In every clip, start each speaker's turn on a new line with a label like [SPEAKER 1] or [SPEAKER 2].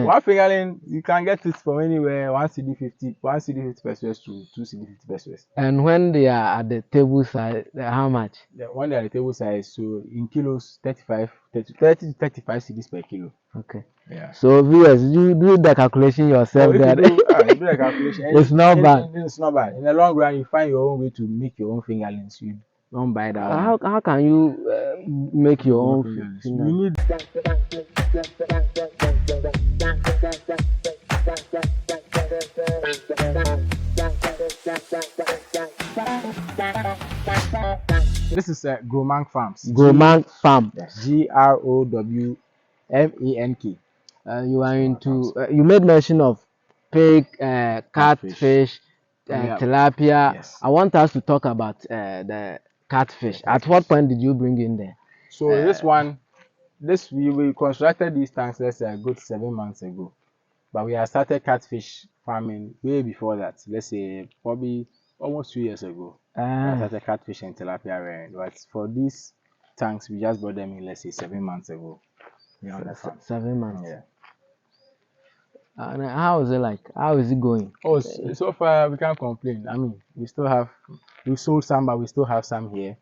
[SPEAKER 1] One fingerling, you can get it from anywhere, 1 CD 50, 1 CD 50 pesos to 2 CD 50 pesos.
[SPEAKER 2] And when they are at the table side, how much?
[SPEAKER 1] When they are the table size, so in kilos, 30 to 35 CDs per kilo.
[SPEAKER 2] Okay.
[SPEAKER 1] Yeah.
[SPEAKER 2] So viewers, you do the calculation yourself.
[SPEAKER 1] If
[SPEAKER 2] Then
[SPEAKER 1] you do the calculation,
[SPEAKER 2] it's not bad.
[SPEAKER 1] It's not bad. In the long run, you find your own way to make your own fingerlings. You don't buy that one.
[SPEAKER 2] How can you make your own
[SPEAKER 1] fingerlings?
[SPEAKER 2] finger?
[SPEAKER 1] You need. This is Growmank Farms.
[SPEAKER 2] Growmank Farm.
[SPEAKER 1] Yes. GROWMANK.
[SPEAKER 2] You are into. You made mention of pig, catfish, tilapia.
[SPEAKER 1] Yes.
[SPEAKER 2] I want us to talk about the catfish. At what point did you bring in there?
[SPEAKER 1] So we constructed these tanks, let's say, a good 7 months ago, but we had started catfish farming way before that. Let's say probably almost 2 years ago. We started catfish and tilapia rearing. But for these tanks, we just brought them in, let's say, 7 months ago.
[SPEAKER 2] 7 months.
[SPEAKER 1] Yeah.
[SPEAKER 2] And how is it like? How is it going?
[SPEAKER 1] Oh, so far we can't complain. I mean, we sold some, but we still have some here.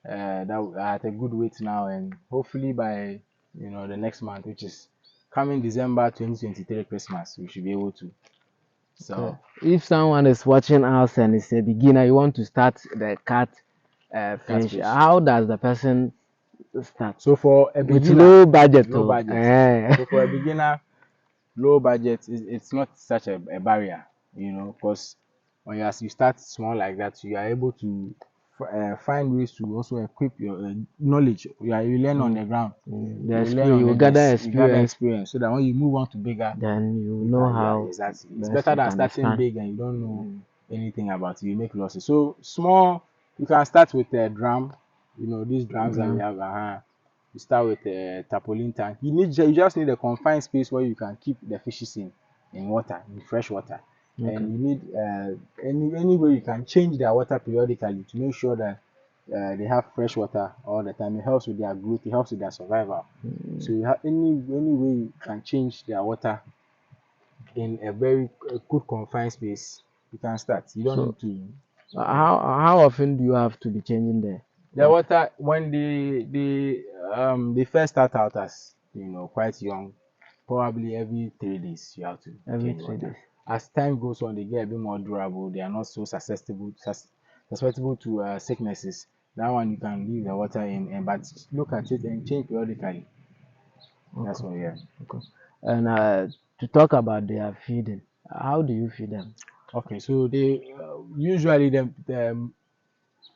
[SPEAKER 1] That are at a good weight now, and hopefully by the next month, which is coming December 2023 Christmas, we should be able to. So
[SPEAKER 2] if someone is watching us and is a beginner, you want to start the catfish, how does the person start?
[SPEAKER 1] So for a beginner,
[SPEAKER 2] with low budget.
[SPEAKER 1] So for a beginner, low budget it's not such a barrier, because when you start small like that, you are able to find ways to also equip your knowledge. You learn on the ground.
[SPEAKER 2] You gather experience,
[SPEAKER 1] so that when you move on to bigger,
[SPEAKER 2] then you know how.
[SPEAKER 1] Exactly. It's better than starting big and you don't know anything about it. You make losses. So small, you can start with a drum. These drums that we have. You start with a tarpaulin tank. You just need a confined space where you can keep the fishes in water, in fresh water. And you need any way you can change their water periodically to make sure that they have fresh water all the time. It helps with their growth. It helps with their survival. So you have any way you can change their water in a very good confined space, you can start. You don't need to.
[SPEAKER 2] How often do you have to be changing the
[SPEAKER 1] water when they first start out as quite young? Probably every 3 days you have to change water. As time goes on, they get a bit more durable. They are not so susceptible to sicknesses. That one you can leave the water in, but look at it and change periodically. That's what. Yeah.
[SPEAKER 2] Okay. And to talk about their feeding, how do you feed them?
[SPEAKER 1] Okay, so they usually the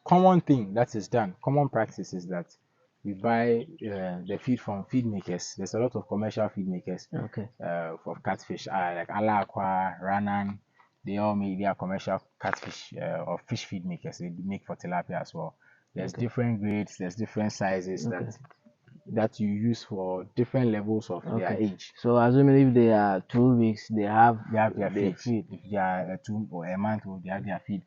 [SPEAKER 1] common thing that is done, common practice is that we buy the feed from feed makers. There's a lot of commercial feed makers.
[SPEAKER 2] Okay.
[SPEAKER 1] For catfish, like Alaqua, Ranan, they all make their commercial catfish or fish feed makers. They make for tilapia as well. There's different grades, there's different sizes that you use for different levels of their age.
[SPEAKER 2] So assuming if they are 2 weeks, they have
[SPEAKER 1] their feed. If they are 2 or a month old, they have their feed.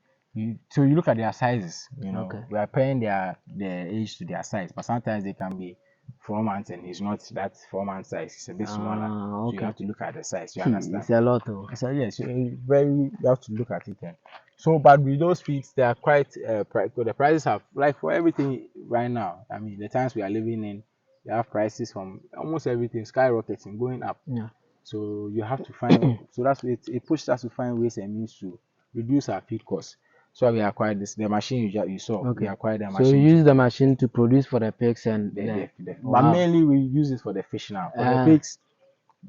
[SPEAKER 1] So you look at their sizes. We are paying their age to their size, but sometimes they can be 4 months and it's not that 4 month size. It's a bit smaller. So you have to look at the size. You understand?
[SPEAKER 2] It's a lot.
[SPEAKER 1] So yes, you have to look at it. So, but with those feeds, they are quite the prices have, like, for everything right now. I mean, the times we are living in, they have prices from almost everything skyrocketing, going up.
[SPEAKER 2] Yeah.
[SPEAKER 1] So you have to find. So that's it pushed us to find ways and means to reduce our feed costs. So we acquired the machine you saw.
[SPEAKER 2] Okay.
[SPEAKER 1] We acquired the machine.
[SPEAKER 2] So you use the machine to produce for the pigs and
[SPEAKER 1] but mainly we use it for the fish now. For the pigs,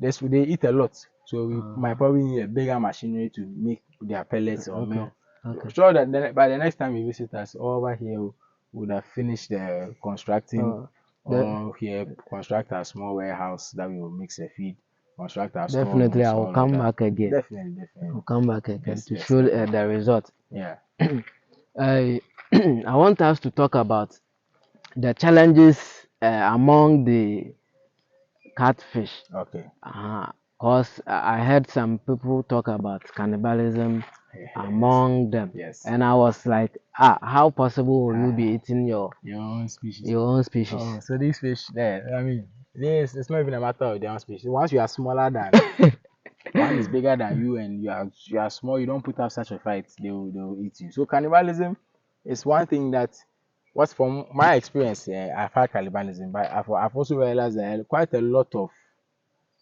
[SPEAKER 1] they eat a lot. So we might probably need a bigger machinery to make their pellets or milk. Okay. Sure that by the next time you visit us over here, we would have finished the constructing or here construct a small warehouse that we will mix the feed. Construct our store.
[SPEAKER 2] Definitely, I will come back again.
[SPEAKER 1] Definitely.
[SPEAKER 2] I'll come back again to show the result.
[SPEAKER 1] Yeah.
[SPEAKER 2] I want us to talk about the challenges among the catfish.
[SPEAKER 1] Okay.
[SPEAKER 2] Because I heard some people talk about cannibalism among them.
[SPEAKER 1] Yes.
[SPEAKER 2] And I was like, how possible will you be eating your
[SPEAKER 1] own species?
[SPEAKER 2] Your own species.
[SPEAKER 1] So these fish there, I mean, It's not even a matter of their own species. Once you are smaller than one is bigger than you and you are small, you don't put up such a fight, they will eat you. So cannibalism is one thing that, what's from my experience, I've had cannibalism, but I've also realized that quite a lot of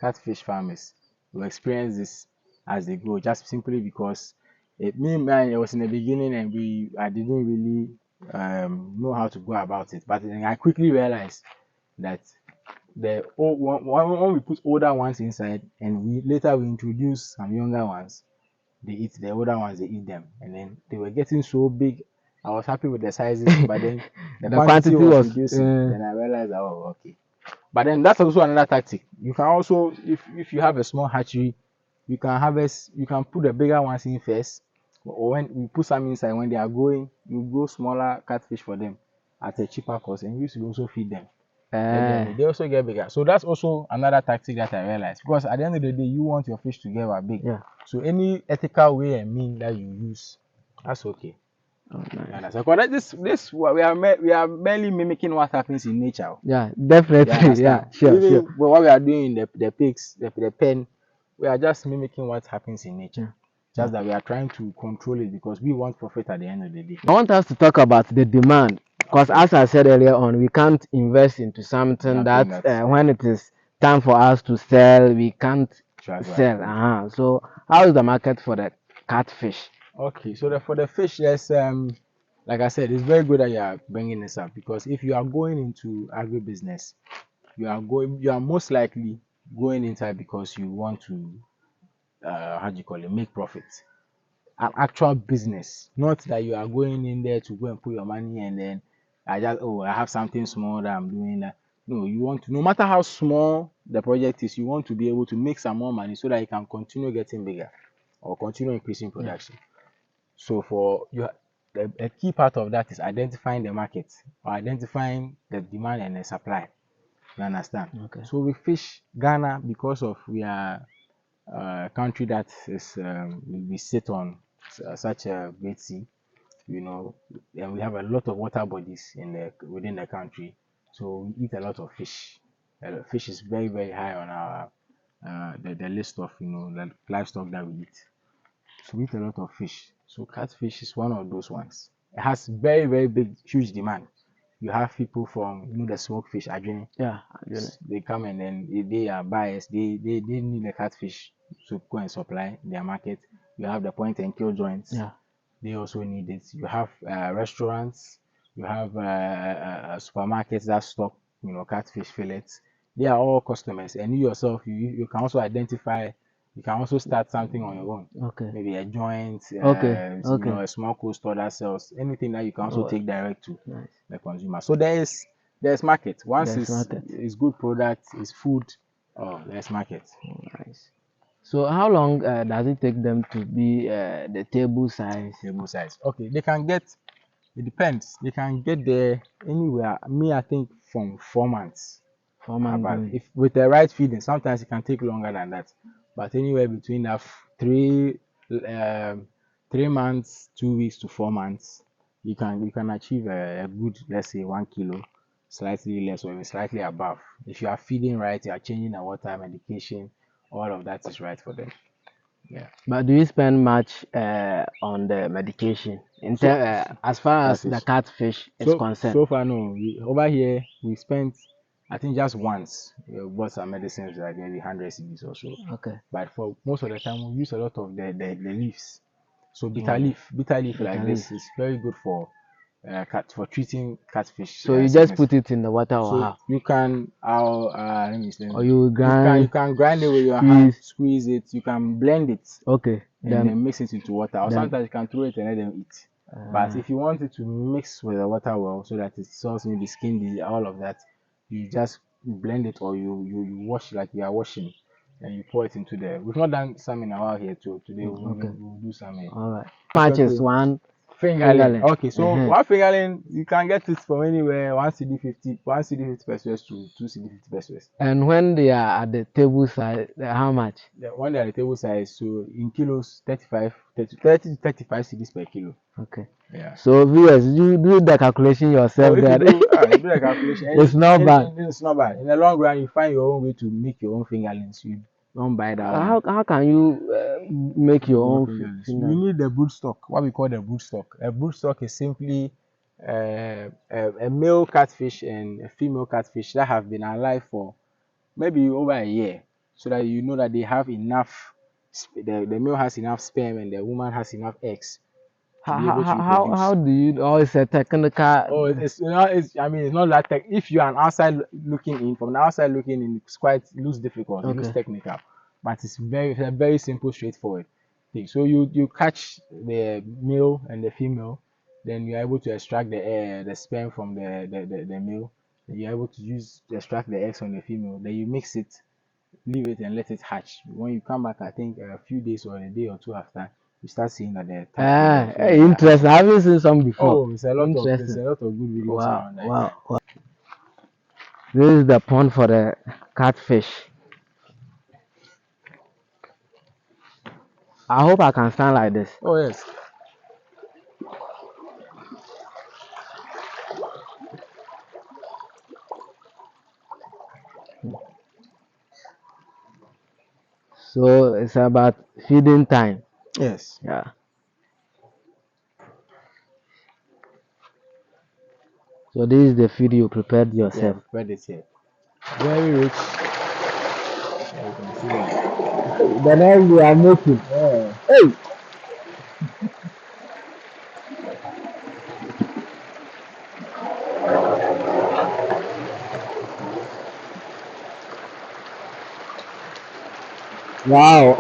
[SPEAKER 1] catfish farmers will experience this as they grow, just simply because it was in the beginning and I didn't really know how to go about it. But then I quickly realized that when we put older ones inside and we introduce some younger ones, they eat the older ones, they eat them, and then they were getting so big. I was happy with the sizes, but then the
[SPEAKER 2] The
[SPEAKER 1] quantity
[SPEAKER 2] quantity
[SPEAKER 1] was
[SPEAKER 2] was
[SPEAKER 1] reducing. Then I realized, oh, okay. But then that's also another tactic. You can also, if you have a small hatchery, you can harvest. You can put the bigger ones in first, or when you put some inside when they are growing, you grow smaller catfish for them at a cheaper cost, and you should also feed them. Let them eat. They also get bigger. So that's also another tactic that I realized, because at the end of the day, you want your fish to get big.
[SPEAKER 2] yeah.
[SPEAKER 1] So any ethical way and mean that you use, that's okay.
[SPEAKER 2] Oh, nice.
[SPEAKER 1] Understand? Because we are barely mimicking what happens in nature.
[SPEAKER 2] Yeah,
[SPEAKER 1] You
[SPEAKER 2] definitely. Yeah,
[SPEAKER 1] understand?
[SPEAKER 2] sure,
[SPEAKER 1] Even
[SPEAKER 2] sure.
[SPEAKER 1] what we are doing in the pigs, the pen, we are just mimicking what happens in nature.
[SPEAKER 2] Yeah.
[SPEAKER 1] Just that we are trying to control it because we want profit at the end of the day.
[SPEAKER 2] I want us to talk about the demand because, as I said earlier on, we can't invest into something that when it is time for us to sell, we can't sell. So, how is the market for the catfish?
[SPEAKER 1] Okay, so for the fish, yes, like I said, it's very good that you are bringing this up, because if you are going into agribusiness, you are most likely going inside because you want to, how do you call it, make profits. An actual business, not that you are going in there to go and put your money and then I have something small that I'm doing that. No, you want to, no matter how small the project is, you want to be able to make some more money so that you can continue getting bigger or continue increasing production. So for you, the key part of that is identifying the market or identifying the demand and the supply. You understand?
[SPEAKER 2] Okay.
[SPEAKER 1] So we fish Ghana because of we are a country that is we sit on such a great sea, and we have a lot of water bodies within the country. So we eat a lot of fish. Fish is very very high on our the list of the livestock that we eat. So we eat a lot of fish. So catfish is one of those ones. It has very, very big, huge demand. You have people from the smoke fish, Adwene.
[SPEAKER 2] Yeah,
[SPEAKER 1] They come and then they are buyers. They need the catfish to go and supply their market. You have the point and kill joints.
[SPEAKER 2] yeah.
[SPEAKER 1] They also need it. You have restaurants. You have supermarkets that stock catfish fillets. They are all customers, and you yourself, you can also identify. You can also start something on your own.
[SPEAKER 2] Okay.
[SPEAKER 1] Maybe a joint,
[SPEAKER 2] Okay. Okay.
[SPEAKER 1] a small cold store that sells anything that you can also take direct to
[SPEAKER 2] Nice.
[SPEAKER 1] the consumer. So there's market. Once
[SPEAKER 2] There's market.
[SPEAKER 1] it's good product, it's food. Oh, there's market.
[SPEAKER 2] Nice. So how long does it take them to be the table size?
[SPEAKER 1] Table size. Okay, they can get. It depends. They can get there anywhere. Me, I think from 4 months.
[SPEAKER 2] 4 months.
[SPEAKER 1] If with the right feeding, sometimes it can take longer than that. But anywhere between that 3 months, 2 weeks to 4 months, you can achieve a good, let's say, 1 kilo, slightly less or even slightly above. If you are feeding right, you are changing the water, medication, all of that is right for them. Yeah.
[SPEAKER 2] But do you spend much on the medication as far as the catfish is concerned?
[SPEAKER 1] So far, no. Over here, we spent, I think, just once. We bought some medicines like maybe 100 cedis or so.
[SPEAKER 2] Okay.
[SPEAKER 1] But for most of the time, we use a lot of the leaves. So bitter leaf like this is very good for for treating catfish.
[SPEAKER 2] So you just put it in the water, or
[SPEAKER 1] so
[SPEAKER 2] how?
[SPEAKER 1] you can, let me explain.
[SPEAKER 2] Or you grind?
[SPEAKER 1] You can grind it with your hand, squeeze it. You can blend it.
[SPEAKER 2] Okay.
[SPEAKER 1] And then mix it into water. Or sometimes you can throw it and let them eat. But if you want it to mix with the water well, so that it solves maybe skin, all of that, you just blend it, or you wash like you are washing, and you pour it into the. We've not done some in a while here too. Today we'll do some.
[SPEAKER 2] All right. How much is one
[SPEAKER 1] Fingerling. Okay, so one fingerling you can get it from anywhere. 1 CD 50, 1 CD 50 pesos to 2 CD 50 pesos.
[SPEAKER 2] And when they are at the table side, how much?
[SPEAKER 1] When they are at the table size, so in kilos, 30 to 35 CDs per kilo.
[SPEAKER 2] Okay.
[SPEAKER 1] Yeah.
[SPEAKER 2] So viewers, you do the calculation yourself.
[SPEAKER 1] If you do the calculation,
[SPEAKER 2] it's not bad.
[SPEAKER 1] It's not bad. In the long run, you find your own way to make your own fingerlings. You don't buy that one.
[SPEAKER 2] How can you make your own fingerlings?
[SPEAKER 1] You need the broodstock. What we call the broodstock. A broodstock is simply a male catfish and a female catfish that have been alive for maybe over a year, so that you know that they have enough. The male has enough sperm and the woman has enough eggs.
[SPEAKER 2] How do you? Oh, it's a technical.
[SPEAKER 1] Oh, it's not. I mean, it's not that tech. If you are an outside looking in, from the outside looking in, it looks difficult. It looks technical, but it's a very simple, straightforward thing. So you catch the male and the female, then you're able to extract the sperm from the male. Then you're able to extract the eggs from the female. Then you mix it, leave it, and let it hatch. When you come back, I think a few days or a day or two after, you start seeing that the
[SPEAKER 2] interesting. I haven't seen some before.
[SPEAKER 1] Oh, there's a lot of good videos around that.
[SPEAKER 2] Wow. This is the pond for the catfish. I hope I can stand like this.
[SPEAKER 1] Oh yes.
[SPEAKER 2] So it's about feeding time.
[SPEAKER 1] Yes.
[SPEAKER 2] Yeah. So this is the feed you prepared yourself.
[SPEAKER 1] Yeah, prepared it here. Very rich. Yeah, you can see that.
[SPEAKER 2] The next we are making.
[SPEAKER 1] Yeah.
[SPEAKER 2] Hey. Wow.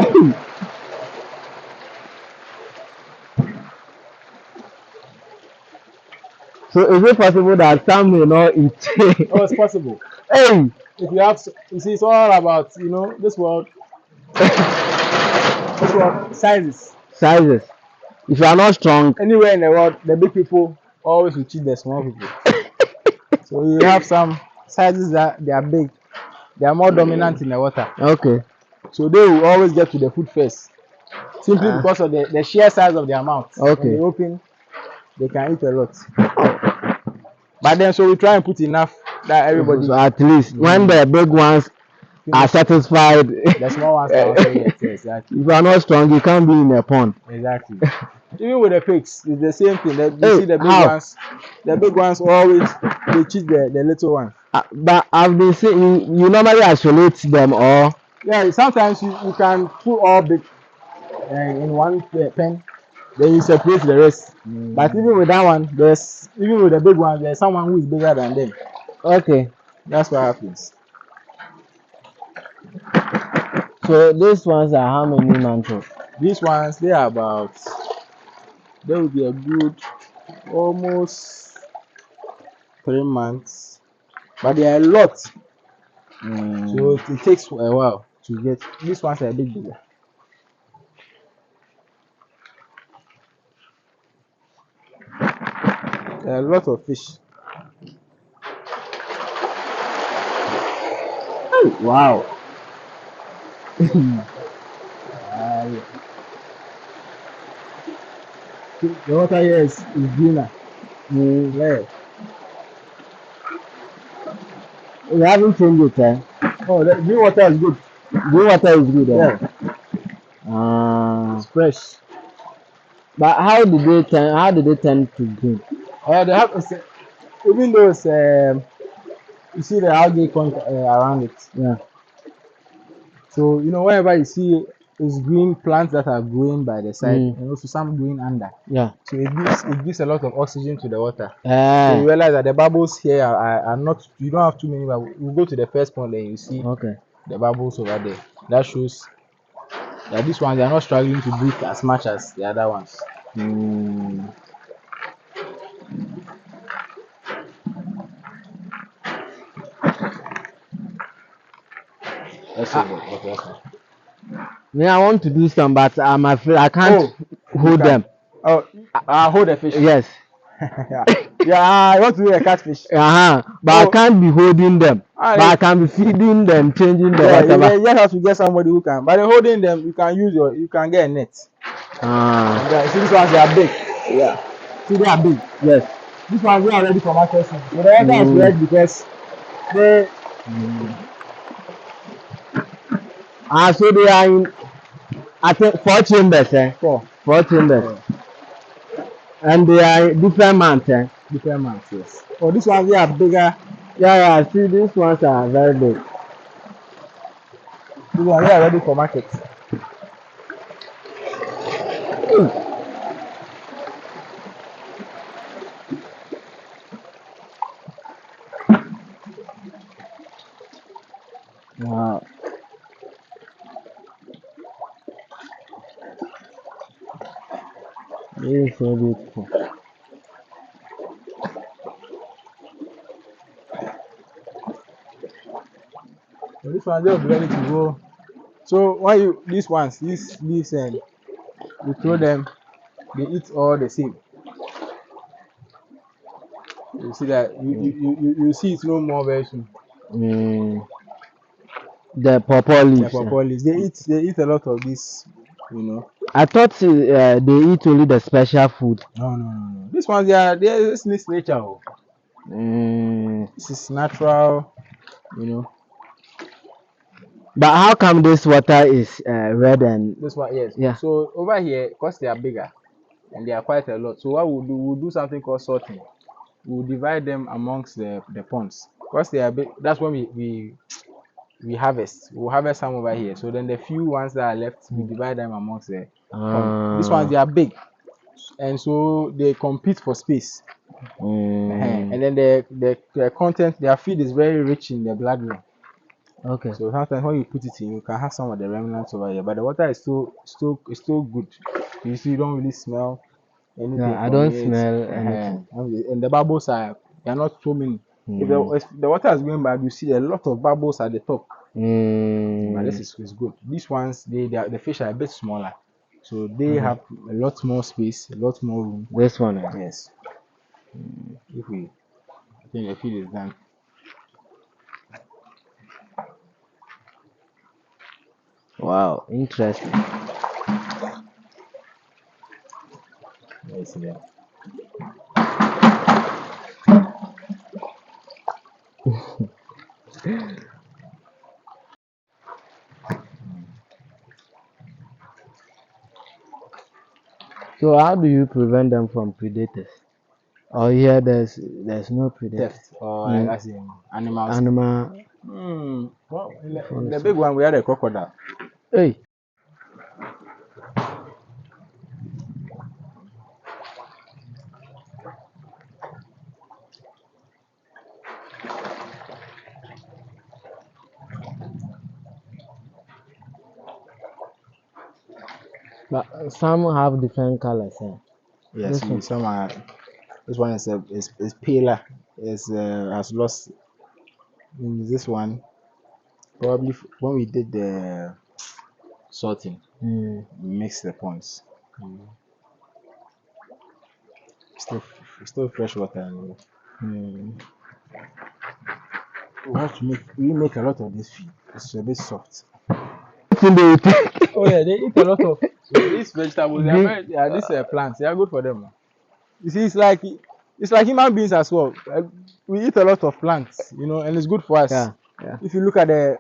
[SPEAKER 2] So is it possible that some may not eat?
[SPEAKER 1] Oh, it's possible.
[SPEAKER 2] Hey.
[SPEAKER 1] If you have, you see, it's all about this world. This world sizes.
[SPEAKER 2] Sizes. If you are not strong,
[SPEAKER 1] anywhere in the world, the big people always will cheat the small people. So you have some sizes that they are big. They are more dominant in the water.
[SPEAKER 2] Okay.
[SPEAKER 1] So they will always get to the food first, simply because of the sheer size of their mouth.
[SPEAKER 2] Okay.
[SPEAKER 1] When they open, they can eat a lot. But then, so we try and put enough that everybody.
[SPEAKER 2] So at least when the big ones are satisfied,
[SPEAKER 1] the small ones can also get. Exactly.
[SPEAKER 2] If you are not strong, you can't be in a pond.
[SPEAKER 1] Exactly. Even with the pigs, it's the same thing. You see the big ones. The big ones always they cheat the little ones.
[SPEAKER 2] But I've been seeing you normally isolate them, or
[SPEAKER 1] yeah, sometimes you can put all big in one pen, then you separate the rest. But even with that one, even with the big one, there's someone who is bigger than them.
[SPEAKER 2] Okay,
[SPEAKER 1] that's what happens.
[SPEAKER 2] So these ones are how many months old?
[SPEAKER 1] These ones they will be a good almost 3 months, but they are a lot. So it takes a while to get. These ones are a bit bigger. There are a lot of fish.
[SPEAKER 2] Oh, wow.
[SPEAKER 1] The water here is greener. Yeah.
[SPEAKER 2] We haven't changed it, eh?
[SPEAKER 1] Oh, the green water is good.
[SPEAKER 2] Green water is good,
[SPEAKER 1] yeah.
[SPEAKER 2] It's
[SPEAKER 1] fresh.
[SPEAKER 2] But how did they tend to green?
[SPEAKER 1] They have even though it's you see the algae around it.
[SPEAKER 2] Yeah.
[SPEAKER 1] So whenever you see is green plants that are growing by the side, and also some growing under.
[SPEAKER 2] Yeah.
[SPEAKER 1] So it gives a lot of oxygen to the water. So you realize that the bubbles here are not. You don't have too many bubbles. You go to the first pond and you see the bubbles over there. That shows that these ones are not struggling to breathe as much as the other ones.
[SPEAKER 2] Me, I want to do some, but I'm afraid I can't hold them.
[SPEAKER 1] Oh, Hold the fish.
[SPEAKER 2] Yes.
[SPEAKER 1] Yeah, I want to do a catfish.
[SPEAKER 2] But
[SPEAKER 1] Oh.
[SPEAKER 2] I can't be holding them. But I can be feeding them, changing them,
[SPEAKER 1] Yeah,
[SPEAKER 2] whatever.
[SPEAKER 1] you just have to get somebody who can. By holding them, you can get a net. See, these ones they are big.
[SPEAKER 2] Yeah.
[SPEAKER 1] See, they are big.
[SPEAKER 2] Yes.
[SPEAKER 1] These ones they are ready for market soon. So the water is red because they.
[SPEAKER 2] So they are in, I think, 4 chambers, eh?
[SPEAKER 1] Four.
[SPEAKER 2] 4 chambers. And they are different months, eh?
[SPEAKER 1] Different months, yes. Oh, these ones they are bigger.
[SPEAKER 2] Yeah, see, these ones are very big.
[SPEAKER 1] These ones they are ready for market.
[SPEAKER 2] Wow. This is so beautiful.
[SPEAKER 1] So this one they'll be ready to go. So when you these leaves and you throw them, they eat all the same. You see that you see it no more very soon.
[SPEAKER 2] The pawpaw
[SPEAKER 1] The
[SPEAKER 2] leaves.
[SPEAKER 1] pawpaw leaves. They eat a lot of this, you know.
[SPEAKER 2] I thought they eat only the special food.
[SPEAKER 1] No. This one this is nature. Oh. This is natural, you know.
[SPEAKER 2] But how come this water is red and
[SPEAKER 1] This one, yes.
[SPEAKER 2] yeah?
[SPEAKER 1] So over here, because they are bigger and they are quite a lot. So what we'll do something called sorting. We'll divide them amongst the ponds. Because they are big, that's when we harvest. We'll harvest some over here. So then the few ones that are left, we divide them amongst the pond. These ones they are big. And so they compete for space. And then the content, their feed is very rich in the bloodroom.
[SPEAKER 2] Okay.
[SPEAKER 1] So sometimes when you put it in, you can have some of the remnants over here, but the water is still good. You see, you don't really smell anything
[SPEAKER 2] Yeah, I
[SPEAKER 1] from
[SPEAKER 2] don't
[SPEAKER 1] it.
[SPEAKER 2] smell anything.
[SPEAKER 1] And the bubbles are not so many. If the water is going bad, you see a lot of bubbles at the top. But this is good. These ones, the fish are a bit smaller, so they have a lot more space, a lot more room.
[SPEAKER 2] This one.
[SPEAKER 1] Yes. If we, I think the feed is done.
[SPEAKER 2] Wow, interesting.
[SPEAKER 1] Yes, yeah.
[SPEAKER 2] So how do you prevent them from predators? Or here there's no predator.
[SPEAKER 1] Theft or like as in animals.
[SPEAKER 2] Animal.
[SPEAKER 1] Well, in the big one we had a crocodile.
[SPEAKER 2] Hey. But some have different colors. Eh?
[SPEAKER 1] Yes, some are. This one is paler. Has lost. This one probably when we did the sorting, we mixed the ponds. Still fresh water. We make a lot of this feed. It's a bit soft. Oh yeah, they eat a lot of these vegetables. They are very, these plants. They are good for them. You see, it's like human beings as well. We eat a lot of plants, you know, and it's good for us.
[SPEAKER 2] Yeah.
[SPEAKER 1] If you look at the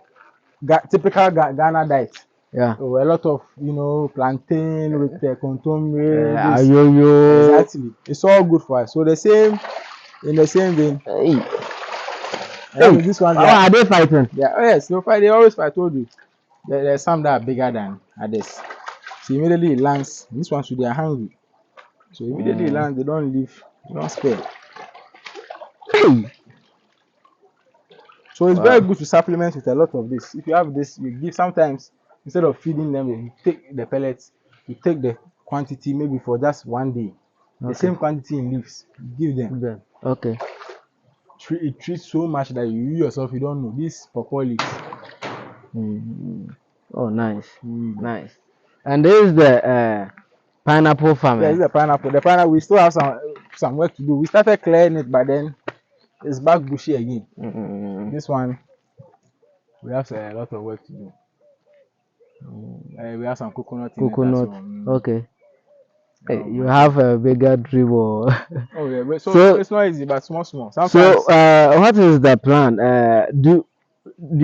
[SPEAKER 1] typical Ghana diet,
[SPEAKER 2] Yeah.
[SPEAKER 1] a lot of plantain with contomere.
[SPEAKER 2] Ayoyo.
[SPEAKER 1] Exactly, it's all good for us. So in the same vein.
[SPEAKER 2] Hey,
[SPEAKER 1] This one.
[SPEAKER 2] Are they fighting?
[SPEAKER 1] Yeah. Oh yes, no fight. They always fight. I told you. There's some that are bigger than others. So immediately it lands. This one should they are hungry. So immediately it lands, they don't leave, they don't spare.
[SPEAKER 2] Hey.
[SPEAKER 1] So it's very good to supplement with a lot of this. If you have this, you give sometimes instead of feeding them, you take the pellets, you take the quantity maybe for just one day. The same quantity in leaves, you give them.
[SPEAKER 2] Okay.
[SPEAKER 1] It treats so much that you yourself you don't know. This pawpaw leaves.
[SPEAKER 2] Oh, nice. Nice. And this is the Pineapple farm.
[SPEAKER 1] Yeah, it's a pineapple. The pineapple, we still have some work to do. We started clearing it, but then it's back bushy again. This one, we have a lot of work to do. We have some coconut in it as
[SPEAKER 2] Coconut.
[SPEAKER 1] well.
[SPEAKER 2] Okay. Hey,
[SPEAKER 1] Oh
[SPEAKER 2] you
[SPEAKER 1] my
[SPEAKER 2] have
[SPEAKER 1] God.
[SPEAKER 2] a bigger dribble.
[SPEAKER 1] Oh yeah, but
[SPEAKER 2] So
[SPEAKER 1] it's not easy, but small.
[SPEAKER 2] so
[SPEAKER 1] Sometimes.
[SPEAKER 2] what is the plan? Do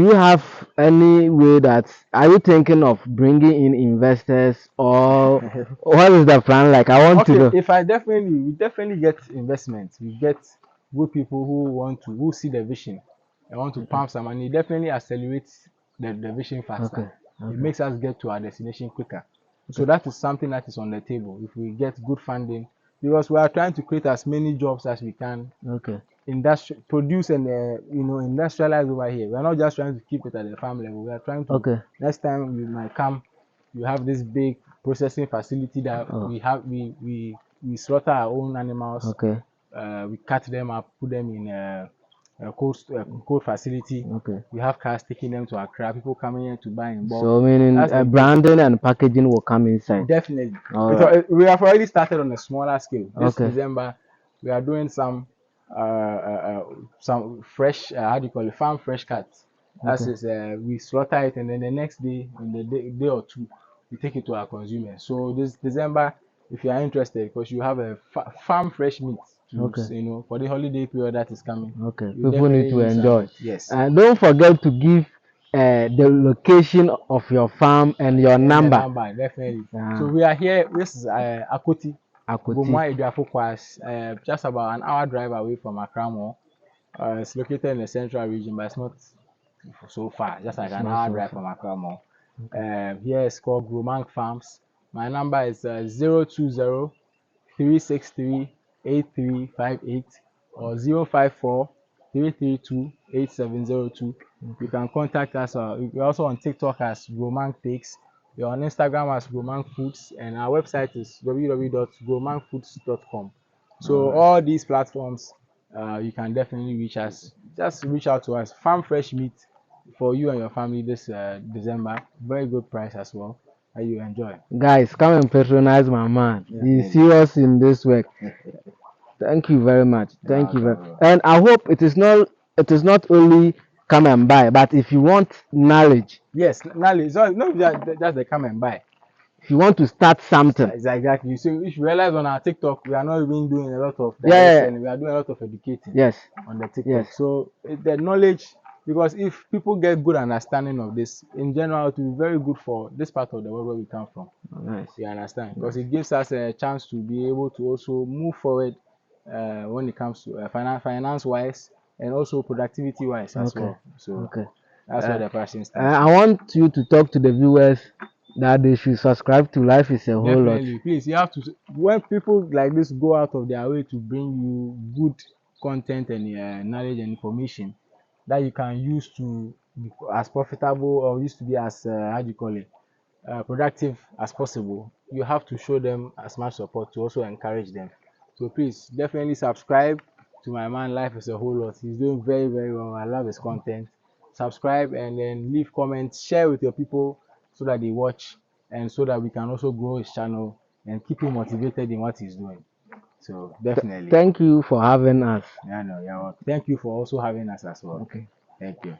[SPEAKER 2] you have any way that are you thinking of bringing in investors, or what is the plan like? I want to
[SPEAKER 1] Okay,
[SPEAKER 2] know.
[SPEAKER 1] if we definitely get investment. We get good people who see the vision and want to pump some money. It definitely accelerates the vision faster.
[SPEAKER 2] Okay.
[SPEAKER 1] It
[SPEAKER 2] Okay.
[SPEAKER 1] makes us get to our destination quicker. So that is something that is on the table. If we get good funding, because we are trying to create as many jobs as we can,
[SPEAKER 2] Okay.
[SPEAKER 1] produce and industrialize over here. We are not just trying to keep it at the farm level. We are trying to,
[SPEAKER 2] Okay.
[SPEAKER 1] next time you might come, you have this big processing facility that
[SPEAKER 2] Oh.
[SPEAKER 1] we have. We slaughter our own animals.
[SPEAKER 2] Okay.
[SPEAKER 1] We cut them up, put them in a cold facility.
[SPEAKER 2] Okay.
[SPEAKER 1] We have cars taking them to Accra. People coming here to buy in bulk.
[SPEAKER 2] So meaning
[SPEAKER 1] That's the good.
[SPEAKER 2] branding and packaging will come inside.
[SPEAKER 1] Definitely.
[SPEAKER 2] All right.
[SPEAKER 1] We have already started on a smaller scale. This
[SPEAKER 2] Okay.
[SPEAKER 1] December, we are doing some fresh, how do you call it, farm fresh cuts. That
[SPEAKER 2] Okay.
[SPEAKER 1] is, we slaughter it, and then the next day, in the day or two, we take it to our consumers. So this December, if you are interested, because you have a farm fresh meat to,
[SPEAKER 2] Okay.
[SPEAKER 1] for the holiday period that is coming,
[SPEAKER 2] Okay.
[SPEAKER 1] you
[SPEAKER 2] People need
[SPEAKER 1] definitely
[SPEAKER 2] to
[SPEAKER 1] need some of
[SPEAKER 2] enjoy.
[SPEAKER 1] it. Yes.
[SPEAKER 2] And don't forget to give the location of your farm and your
[SPEAKER 1] And the
[SPEAKER 2] number.
[SPEAKER 1] number, definitely. So
[SPEAKER 2] Uh,
[SPEAKER 1] we are here. This is Akoti.
[SPEAKER 2] Akuti.
[SPEAKER 1] Bomwa Eduafo just about an hour drive away from Accra Mall. It's located in the central region, but it's not so far, just like
[SPEAKER 2] It's
[SPEAKER 1] an
[SPEAKER 2] not
[SPEAKER 1] hour
[SPEAKER 2] so
[SPEAKER 1] drive
[SPEAKER 2] far.
[SPEAKER 1] from Accra Mall.
[SPEAKER 2] Okay.
[SPEAKER 1] Here is called Gromang Farms. My number is 020 363 8358 or 054 332 8702. You can contact us. We're also on TikTok as Gromang Takes. We're on Instagram as Gromang Foods, and our website is www.gromangfoods.com. So
[SPEAKER 2] Alright.
[SPEAKER 1] all these platforms, you can definitely reach us. Just reach out to us. Farm fresh meat for you and your family this December. Very good price as well that you enjoy.
[SPEAKER 2] Guys, come and patronize my man. He's
[SPEAKER 1] Definitely.
[SPEAKER 2] serious in this work. Thank you very much. Thank you very.
[SPEAKER 1] Welcome.
[SPEAKER 2] And I hope it is not only come and buy, but if you want knowledge,
[SPEAKER 1] Yes, knowledge. So no, just they come and buy.
[SPEAKER 2] if you want to start something,
[SPEAKER 1] Exactly. So if you realize on our TikTok, we are not even doing a lot of
[SPEAKER 2] yeah,
[SPEAKER 1] direction. We are doing a lot of educating
[SPEAKER 2] yes,
[SPEAKER 1] on the
[SPEAKER 2] yes.
[SPEAKER 1] TikTok. So the knowledge, because if people get good understanding of this, in general, it will be very good for this part of the world where we come from.
[SPEAKER 2] Nice.
[SPEAKER 1] You understand? Because it gives us a chance to be able to also move forward when it comes to finance wise and also productivity wise as
[SPEAKER 2] Okay,
[SPEAKER 1] well. So
[SPEAKER 2] okay.
[SPEAKER 1] that's where
[SPEAKER 2] Uh,
[SPEAKER 1] the passion stems
[SPEAKER 2] I
[SPEAKER 1] from.
[SPEAKER 2] want you to talk to the viewers that they should subscribe to Life is a Whole Lot.
[SPEAKER 1] Definitely, please. You have to. When people like this go out of their way to bring you good content and knowledge and information that you can use to be as profitable or used to be as how do you call it, productive as possible, you have to show them as much support to also encourage them. So please definitely subscribe to my man. Life is a Whole Lot. He's doing very, very well. I love his content. Subscribe and then leave comments, share with your people so that they watch and so that we can also grow his channel and keep him motivated in what he's doing. So definitely.
[SPEAKER 2] Thank you for having us.
[SPEAKER 1] Yeah, no, yeah. Well, thank you for also having us as well.
[SPEAKER 2] Okay.
[SPEAKER 1] Thank you.